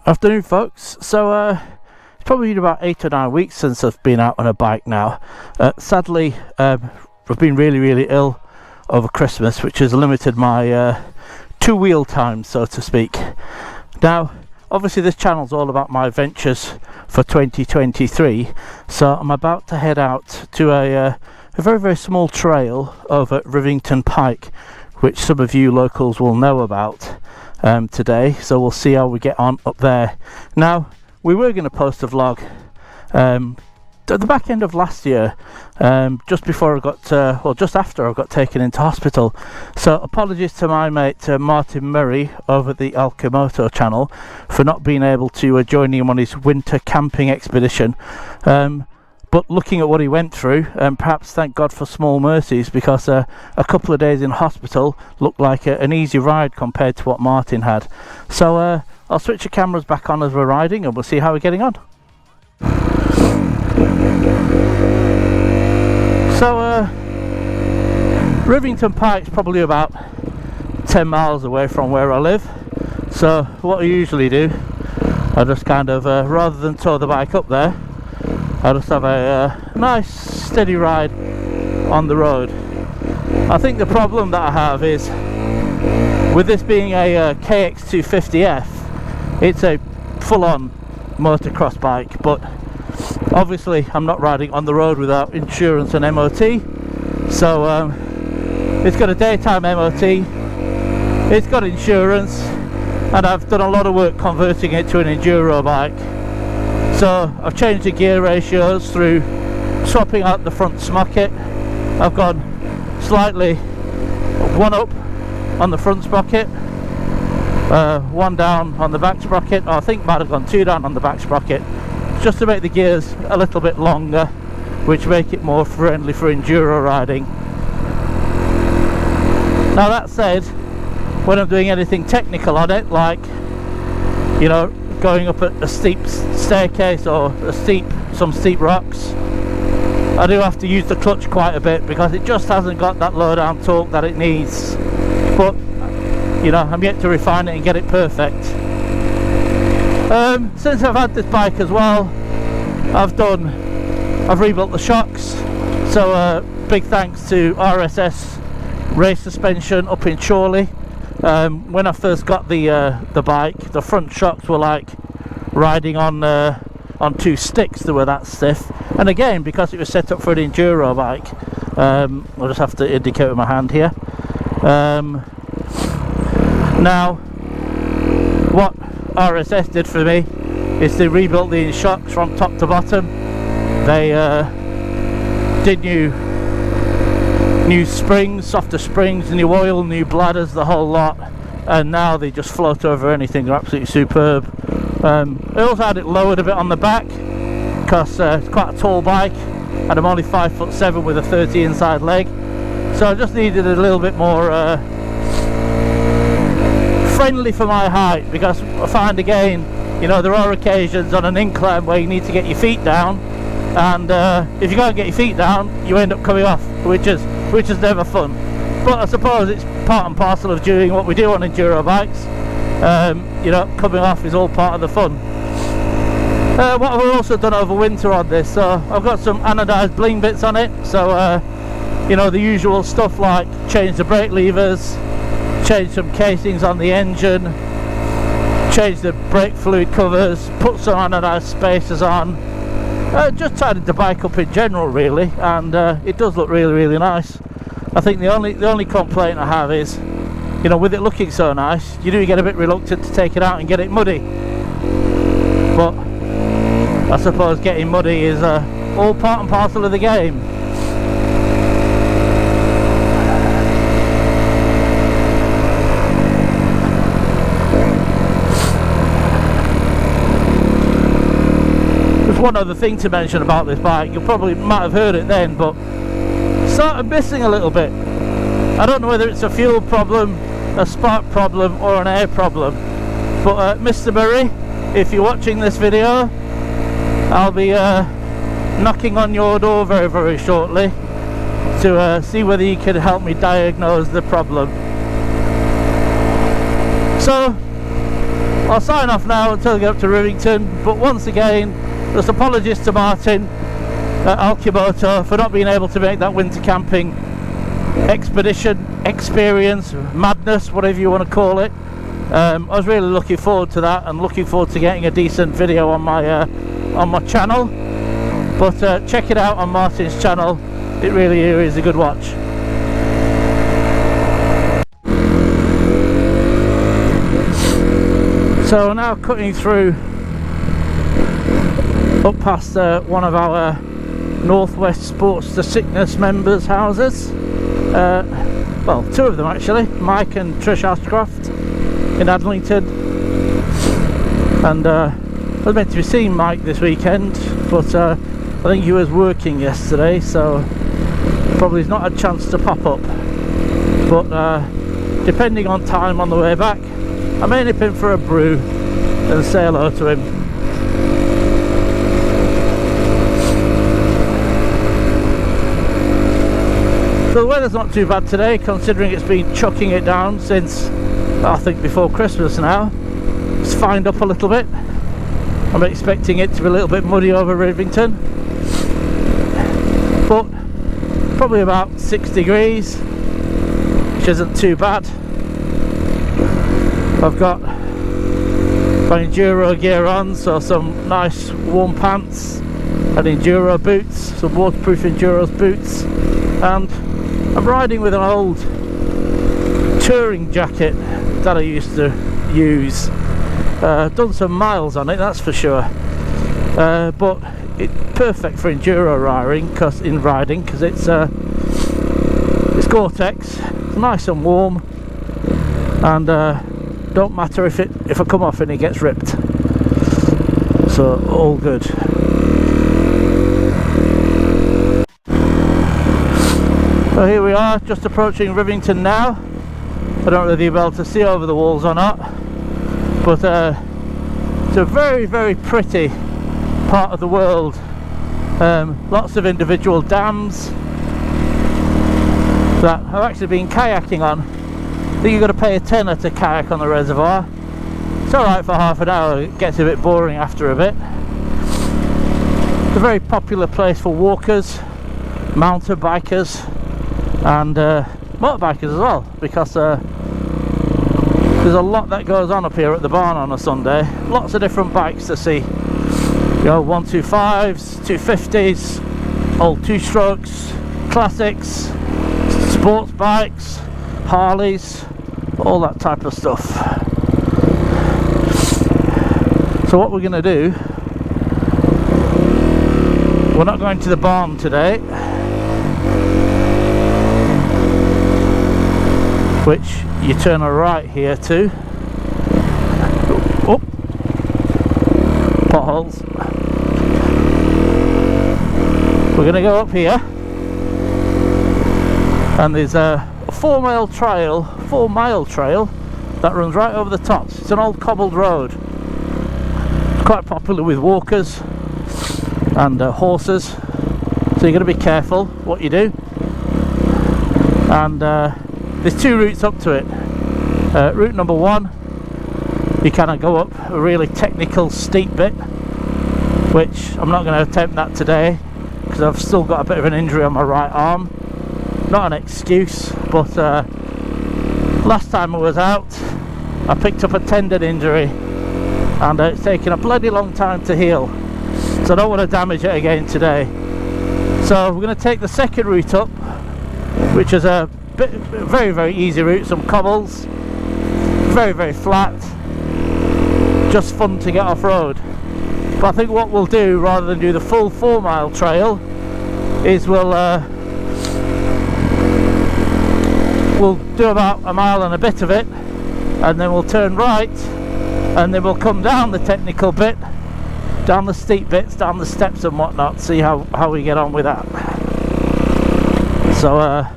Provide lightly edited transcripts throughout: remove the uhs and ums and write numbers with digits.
Afternoon, folks. So it's probably been about 8 or 9 weeks since I've been out on a bike now. Sadly, I've been really ill over Christmas, which has limited my two-wheel time, so to speak. Now, obviously this channel's all about my adventures for 2023, so I'm about to head out to a very small trail over at Rivington Pike, which some of you locals will know about today, so we'll see how we get on up there. Now, we were going to post a vlog at the back end of last year, just before I got just after I got taken into hospital, so apologies to my mate Martin Murray over at the Alchimoto channel for not being able to join him on his winter camping expedition. But looking at what he went through, perhaps thank God for small mercies, because a couple of days in hospital looked like an easy ride compared to what Martin had. So I'll switch the cameras back on as we're riding and we'll see how we're getting on. So Rivington Pike's probably about 10 miles away from where I live. So what I usually do, I just kind of, rather than tow the bike up there, I just have a nice steady ride on the road. I think the problem that I have is, with this being a KX250F, it's a full-on motocross bike, but obviously I'm not riding on the road without insurance and MOT. So it's got a daytime MOT, it's got insurance, and I've done a lot of work converting it to an enduro bike. So I've changed the gear ratios through swapping out the front sprocket. I've gone slightly one up on the front sprocket, one down on the back sprocket. I think might have gone two down on the back sprocket, just to make the gears a little bit longer, which make it more friendly for enduro riding. Now that said, when I'm doing anything technical on it, like, you know, going up a steep staircase or some steep rocks, I do have to use the clutch quite a bit because it just hasn't got that low down torque that it needs. But you know, I'm yet to refine it and get it perfect. Since I've had this bike as well, I've rebuilt the shocks. So big thanks to RSS race suspension up in Chorley. When I first got the bike, the front shocks were like riding on two sticks. They were that stiff, and again, because it was set up for an enduro bike, I'll just have to indicate with my hand here. Now, what RSS did for me is they rebuilt the shocks from top to bottom. They did new springs, softer springs, new oil, new bladders, the whole lot, and now they just float over anything. They're absolutely superb. I also had it lowered a bit on the back because it's quite a tall bike and I'm only 5'7" with a 30 inside leg, so I just needed a little bit more friendly for my height, because I find again, you know, there are occasions on an incline where you need to get your feet down, and if you can't get your feet down, you end up coming off, which is never fun. But I suppose it's part and parcel of doing what we do on enduro bikes. You know, coming off is all part of the fun. What I've also done over winter on this, so I've got some anodized bling bits on it, so you know, the usual stuff like change the brake levers, change some casings on the engine, change the brake fluid covers, put some anodized spacers on, just tidied the bike up in general really, and it does look really nice. I think the only complaint I have is, you know, with it looking so nice, you do get a bit reluctant to take it out and get it muddy. But I suppose getting muddy is all part and parcel of the game. There's one other thing to mention about this bike. You probably might have heard it then, but started missing a little bit. I don't know whether it's a fuel problem, a spark problem, or an air problem, but Mr. Murray, if you're watching this video, I'll be knocking on your door very shortly to see whether you can help me diagnose the problem. So I'll sign off now until I get up to Rivington, but once again, just apologies to Martin at Alkimoto for not being able to make that winter camping expedition, experience, madness, whatever you want to call it. I was really looking forward to that and looking forward to getting a decent video on my channel. But check it out on Martin's channel, it really is a good watch. So now cutting through up past one of our Northwest Sports to Sickness members' houses. Well, two of them actually, Mike and Trish Ashcroft in Adlington. And I was meant to be seeing Mike this weekend, but I think he was working yesterday, so probably he's not had a chance to pop up. But depending on time on the way back, I may nip in for a brew and say hello to him. So the weather's not too bad today, considering it's been chucking it down since I think before Christmas now. It's fined up a little bit. I'm expecting it to be a little bit muddy over Rivington, but probably about 6 degrees, which isn't too bad. I've got my enduro gear on, so some nice warm pants and enduro boots, some waterproof enduro boots, and I'm riding with an old touring jacket that I used to use. Done some miles on it, that's for sure, but it's perfect for enduro riding because it's Gore-Tex, it's nice and warm, and don't matter if I come off and it gets ripped, so all good. So here we are, just approaching Rivington now. I don't know if you'll be able to see over the walls or not, but it's a very, very pretty part of the world. Lots of individual dams that I've actually been kayaking on. I think you've got to pay a tenner to kayak on the reservoir. It's alright for half an hour, it gets a bit boring after a bit. It's a very popular place for walkers, mountain bikers, and motorbikers as well, because there's a lot that goes on up here at the barn on a Sunday. Lots of different bikes to see. You know, 125s, 250s, old two-strokes, classics, sports bikes, Harleys, all that type of stuff. So what we're going to do, we're not going to the barn today, which you turn a right here to. Oh, potholes. We're going to go up here, and there's a 4-mile trail that runs right over the tops. It's an old cobbled road, quite popular with walkers and horses, so you've got to be careful what you do. And there's two routes up to it. Route number 1, you kind of go up a really technical steep bit, which I'm not going to attempt that today because I've still got a bit of an injury on my right arm. Not an excuse, but last time I was out I picked up a tendon injury, and it's taken a bloody long time to heal, so I don't want to damage it again today. So we're going to take the second route up, which is a very, very easy route, some cobbles, very, very flat, just fun to get off-road. But I think what we'll do, rather than do the full 4-mile trail, is we'll do about a mile and a bit of it, and then we'll turn right, and then we'll come down the technical bit, down the steep bits, down the steps and whatnot, see how we get on with that. So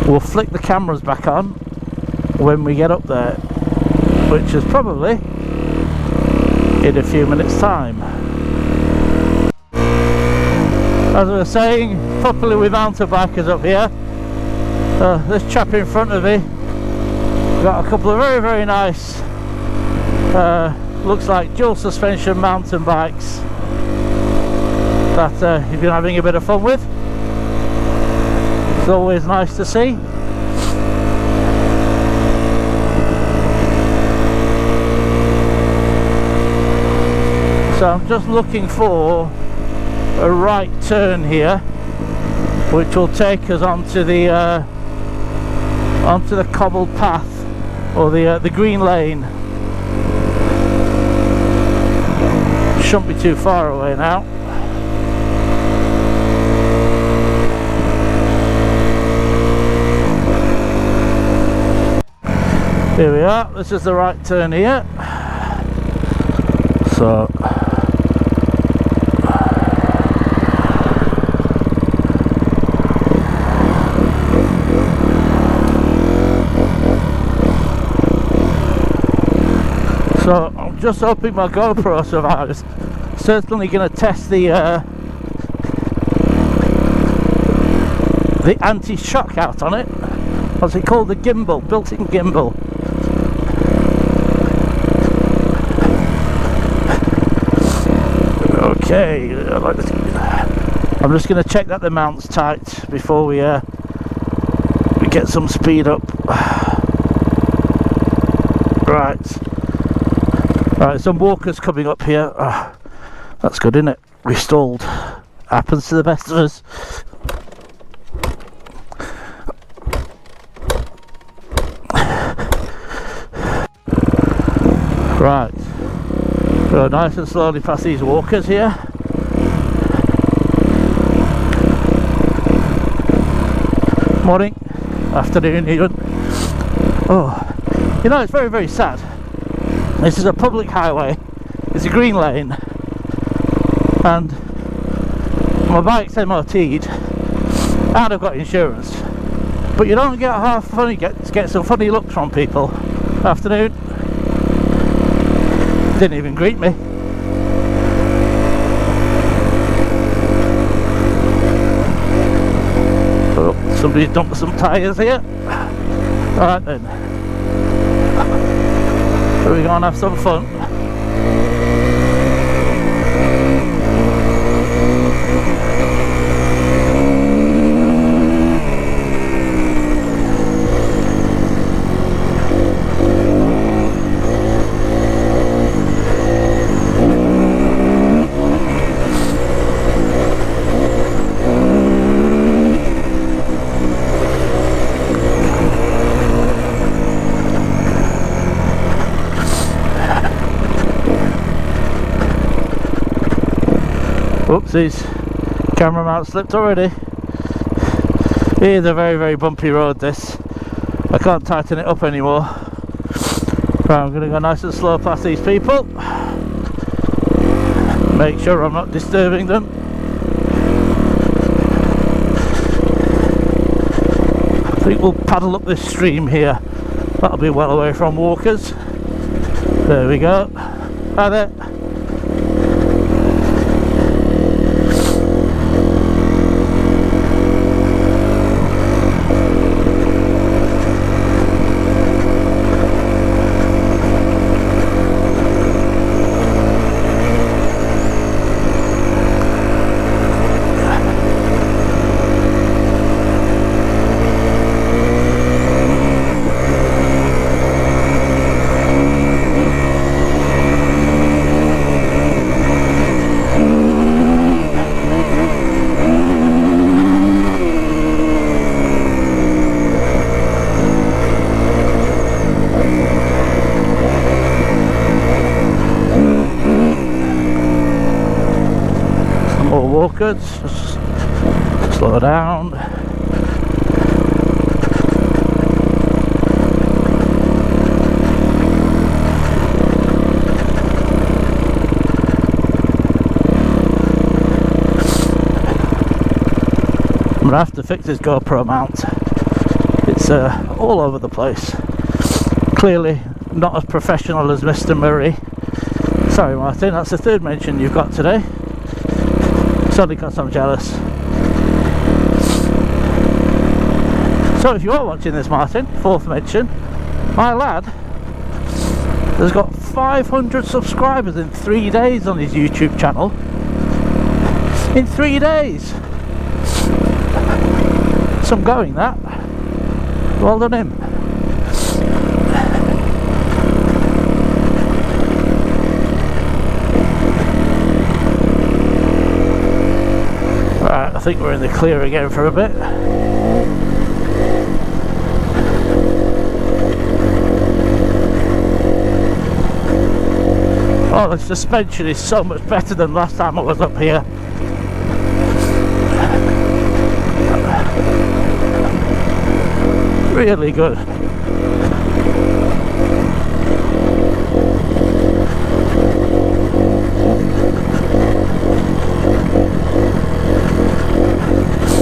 we'll flick the cameras back on when we get up there, which is probably in a few minutes time. As I was saying, popular with mountain bikers up here. This chap in front of me Got a couple of very nice looks like dual suspension mountain bikes that you've been having a bit of fun with. It's always nice to see. So I'm just looking for a right turn here, which will take us onto the cobbled path, or the green lane. Shouldn't be too far away now. Here we are. This is the right turn here. So I'm just hoping my GoPro survives. Certainly going to test the anti-shock out on it. What's it called? The gimbal, built-in gimbal. Okay, I'm just going to check that the mount's tight before we get some speed up. Right, some walkers coming up here. That's good, isn't it? We stalled. Happens to the best of us. Right, go nice and slowly past these walkers here. Morning, afternoon even. Oh, you know, it's very sad. This is a public highway, it's a green lane, and my bike's MOT'd and I've got insurance, but you don't get half funny, get some funny looks from people. Afternoon. Didn't even greet me. Oh, somebody's dumped some tyres here. Alright then. So we're going to have some fun. Oopsies, camera mount slipped already. Here's a very bumpy road this. I can't tighten it up anymore. Right, I'm going to go nice and slow past these people. Make sure I'm not disturbing them. I think we'll paddle up this stream here. That'll be well away from walkers. There we go. Hi there. Good. Just slow down. I'm gonna have to fix this GoPro mount. It's all over the place. Clearly not as professional as Mr. Murray. Sorry Martin, that's the third mention you've got today. Only because I'm jealous. So if you are watching this, Martin, fourth mention, My lad has got 500 subscribers in 3 days on his YouTube channel. In 3 days! Some going, that. Well done him. Right, I think we're in the clear again for a bit. Oh, the suspension is so much better than last time I was up here. Really good.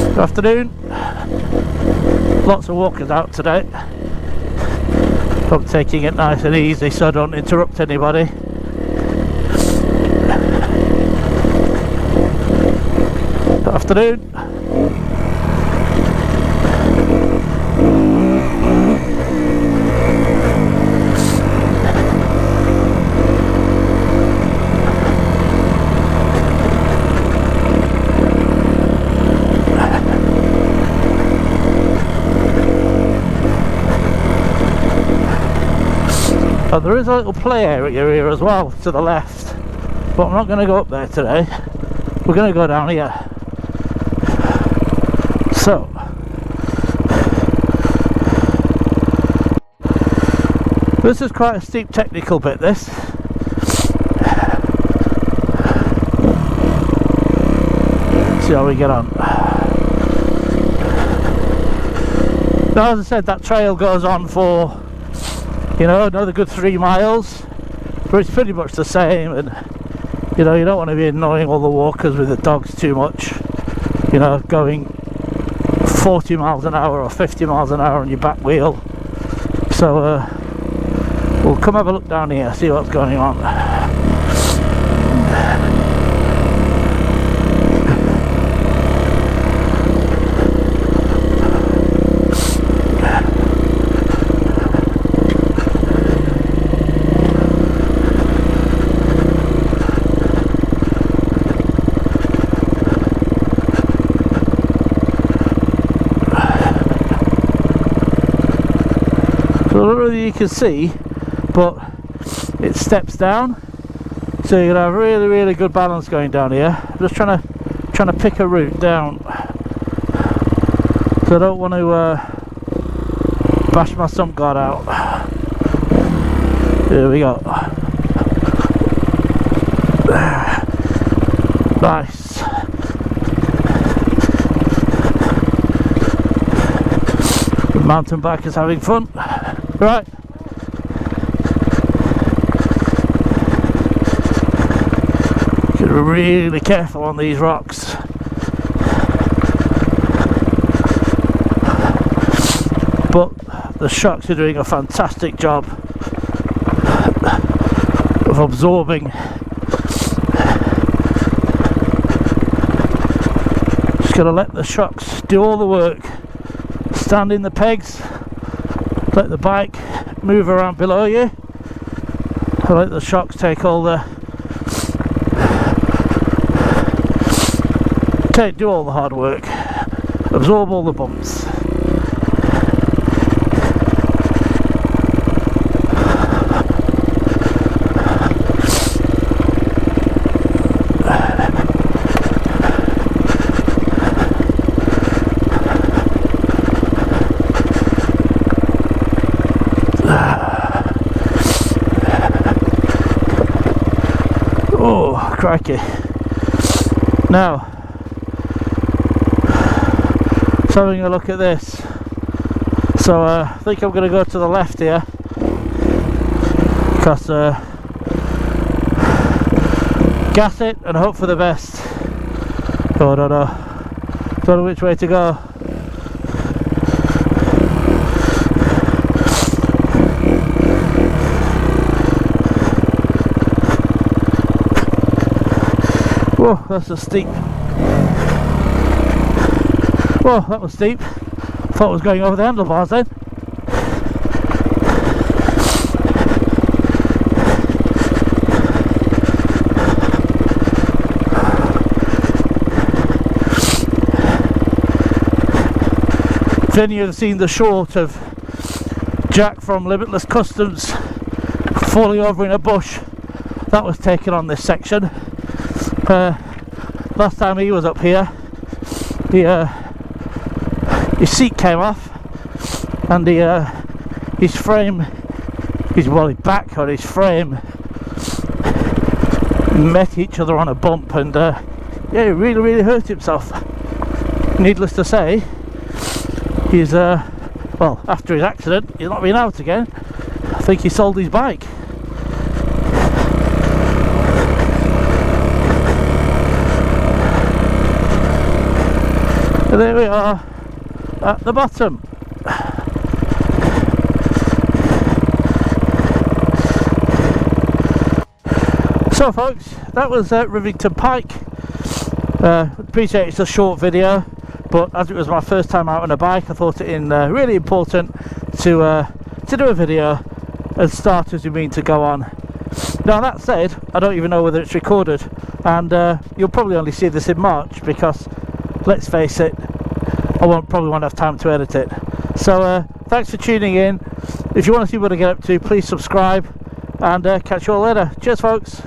Good afternoon. Lots of walkers out today. I'm taking it nice and easy so I don't interrupt anybody. Good afternoon. Oh, there is a little play area here as well to the left, but I'm not going to go up there today. We're going to go down here. So this is quite a steep technical bit, this. Let's see how we get on. Now, as I said, that trail goes on for, you know, another good 3 miles, but it's pretty much the same. And you know, you don't want to be annoying all the walkers with the dogs too much, you know, going 40 miles an hour or 50 miles an hour on your back wheel. So we'll come have a look down here, see what's going on. So I don't know whether you can see, but it steps down, so you're gonna have really good balance going down here. I'm just trying to pick a route down, so I don't want to bash my sump guard out. Here we go. Nice. The mountain bike is having fun. Right. Gotta be really careful on these rocks. But the shocks are doing a fantastic job of absorbing. Just gotta let the shocks do all the work. Stand in the pegs. Let the bike move around below you. I let the shocks take all the do all the hard work, absorb all the bumps. Oh, crikey. Now, so having a look at this. So I think I'm going to go to the left here, because gas it and hope for the best. Oh, I don't know which way to go. Whoa, that's a steep. Whoa, that was steep. Thought I was going over the handlebars then. If any of you have seen the short of Jack from Limitless Customs falling over in a bush, that was taken on this section. Last time he was up here, his seat came off, and his frame, his back on his frame met each other on a bump, and yeah, he really hurt himself. Needless to say, he's well, after his accident, he's not been out again. I think he sold his bike. And there we are at the bottom. So folks, that was Rivington Pike. Appreciate it's a short video, but as it was my first time out on a bike, I thought it really important to do a video and start as we mean to go on. Now that said, I don't even know whether it's recorded, and you'll probably only see this in March because, let's face it, I probably won't have time to edit it. So thanks for tuning in. If you want to see what I get up to, please subscribe, and catch you all later. Cheers folks.